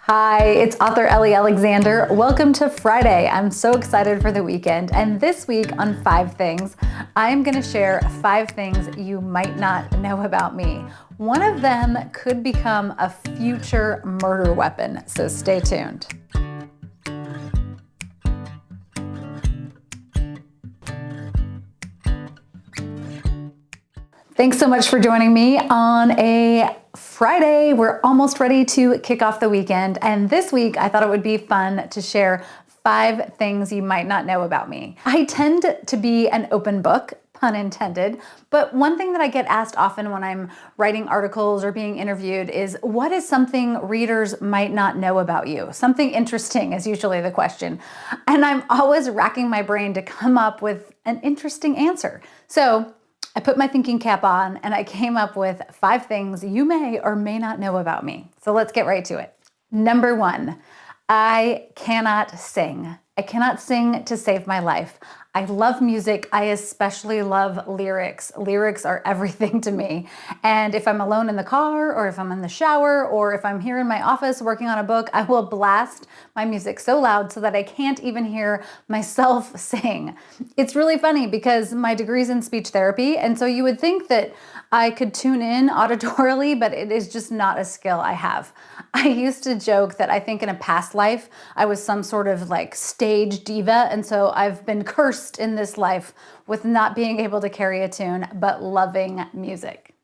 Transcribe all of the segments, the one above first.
Hi, it's author Ellie Alexander. Welcome to Friday. I'm so excited for the weekend. And this week on 5 Things, I'm going to share 5 things you might not know about me. One of them could become a future murder weapon, so stay tuned. Thanks so much for joining me on a Friday. We're almost ready to kick off the weekend. And this week, I thought it would be fun to share 5 things you might not know about me. I tend to be an open book, pun intended, but one thing that I get asked often when I'm writing articles or being interviewed is, what is something readers might not know about you? Something interesting is usually the question. And I'm always racking my brain to come up with an interesting answer. So I put my thinking cap on and I came up with 5 things you may or may not know about me. So let's get right to it. Number 1, I cannot sing. I cannot sing to save my life. I love music. I especially love lyrics. Lyrics are everything to me. And if I'm alone in the car, or if I'm in the shower, or if I'm here in my office working on a book, I will blast my music so loud so that I can't even hear myself sing. It's really funny because my degree's in speech therapy, and so you would think that I could tune in auditorily, but it is just not a skill I have. I used to joke that I think in a past life, I was some sort of like stage diva, and so I've been cursed in this life with not being able to carry a tune, but loving music.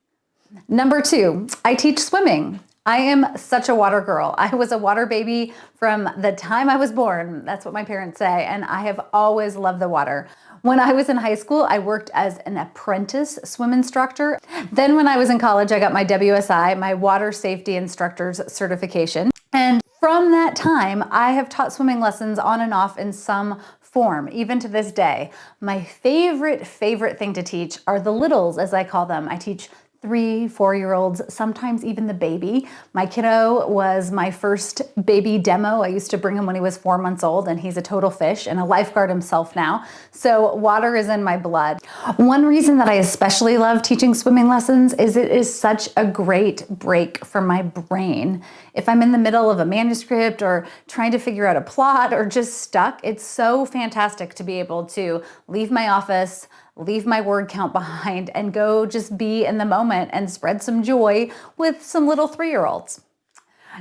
Number 2, I teach swimming. I am such a water girl. I was a water baby from the time I was born. That's what my parents say, and I have always loved the water. When I was in high school, I worked as an apprentice swim instructor. Then when I was in college, I got my WSI, my water safety instructor's certification. And from that time, I have taught swimming lessons on and off in some form, even to this day. My favorite thing to teach are the littles, as I call them. I teach 3, 4-year-olds, sometimes even the baby. My kiddo was my first baby demo. I used to bring him when he was 4 months old, and he's a total fish and a lifeguard himself now. So water is in my blood. One reason that I especially love teaching swimming lessons is it is such a great break for my brain. If I'm in the middle of a manuscript or trying to figure out a plot or just stuck, it's so fantastic to be able to leave my office, leave my word count behind, and go just be in the moment and spread some joy with some little 3-year-olds.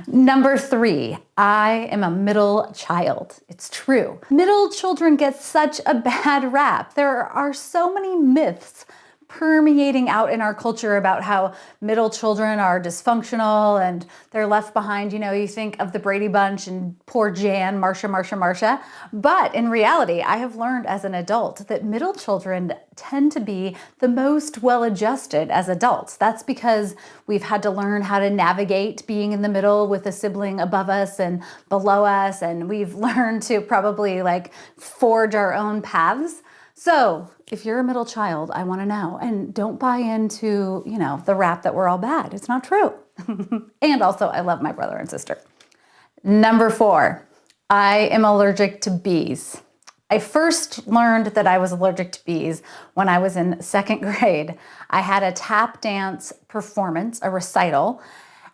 Number 3, I am a middle child. It's true. Middle children get such a bad rap. There are so many myths permeating out in our culture about how middle children are dysfunctional and they're left behind. You know, you think of the Brady Bunch and poor Jan, Marsha. But in reality, I have learned as an adult that middle children tend to be the most well-adjusted as adults. That's because we've had to learn how to navigate being in the middle with a sibling above us and below us, and we've learned to probably like forge our own paths. So if you're a middle child, I want to know, and don't buy into, the rap that we're all bad. It's not true. And also, I love my brother and sister. Number 4, I am allergic to bees. I first learned that I was allergic to bees when I was in 2nd grade. I had a tap dance performance, a recital,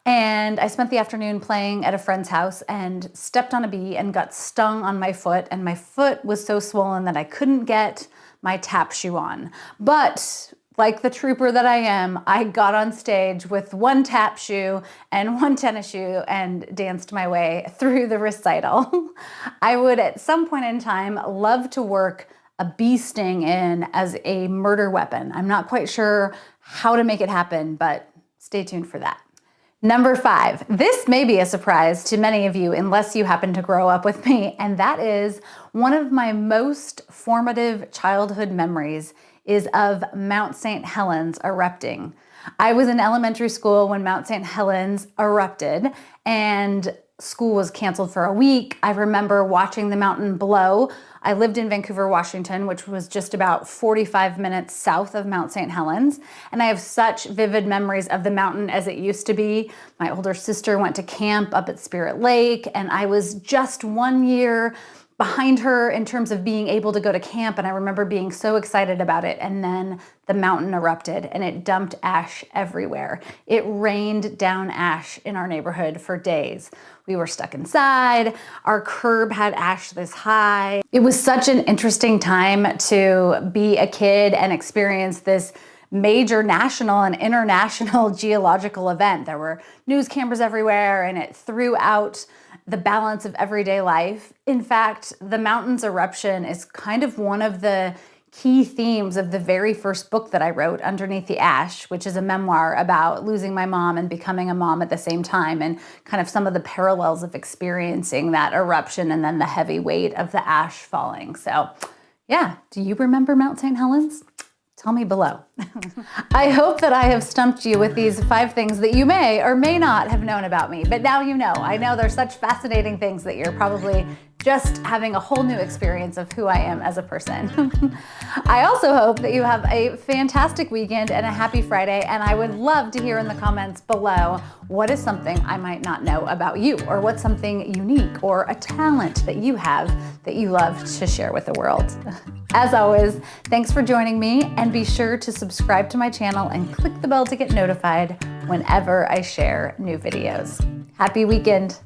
and I spent the afternoon playing at a friend's house and stepped on a bee and got stung on my foot, and my foot was so swollen that I couldn't get my tap shoe on. But like the trooper that I am, I got on stage with 1 tap shoe and 1 tennis shoe and danced my way through the recital. I would at some point in time love to work a bee sting in as a murder weapon. I'm not quite sure how to make it happen, but stay tuned for that. Number 5, this may be a surprise to many of you unless you happen to grow up with me, and that is one of my most formative childhood memories is of Mount St Helens erupting. I was in elementary school when Mount St Helens erupted, and school was canceled for a week. I remember watching the mountain blow. I lived in Vancouver, Washington, which was just about 45 minutes south of Mount St Helens. And I have such vivid memories of the mountain as it used to be. My older sister went to camp up at Spirit Lake, and I was just 1 year behind her in terms of being able to go to camp, and I remember being so excited about it, and then the mountain erupted and it dumped ash everywhere. It rained down ash in our neighborhood for days. We were stuck inside. Our curb had ash this high. It was such an interesting time to be a kid and experience this major national and international geological event. There were news cameras everywhere, and it threw out the balance of everyday life. In fact, the mountain's eruption is kind of one of the key themes of the very first book that I wrote, Underneath the Ash, which is a memoir about losing my mom and becoming a mom at the same time, and kind of some of the parallels of experiencing that eruption and then the heavy weight of the ash falling. So yeah, do you remember Mount St. Helens? Tell me below. I hope that I have stumped you with these 5 things that you may or may not have known about me, but now you know. I know there's such fascinating things that you're probably just having a whole new experience of who I am as a person. I also hope that you have a fantastic weekend and a happy Friday, and I would love to hear in the comments below what is something I might not know about you, or what's something unique or a talent that you have that you love to share with the world. As always, thanks for joining me, and be sure to subscribe to my channel and click the bell to get notified whenever I share new videos. Happy weekend.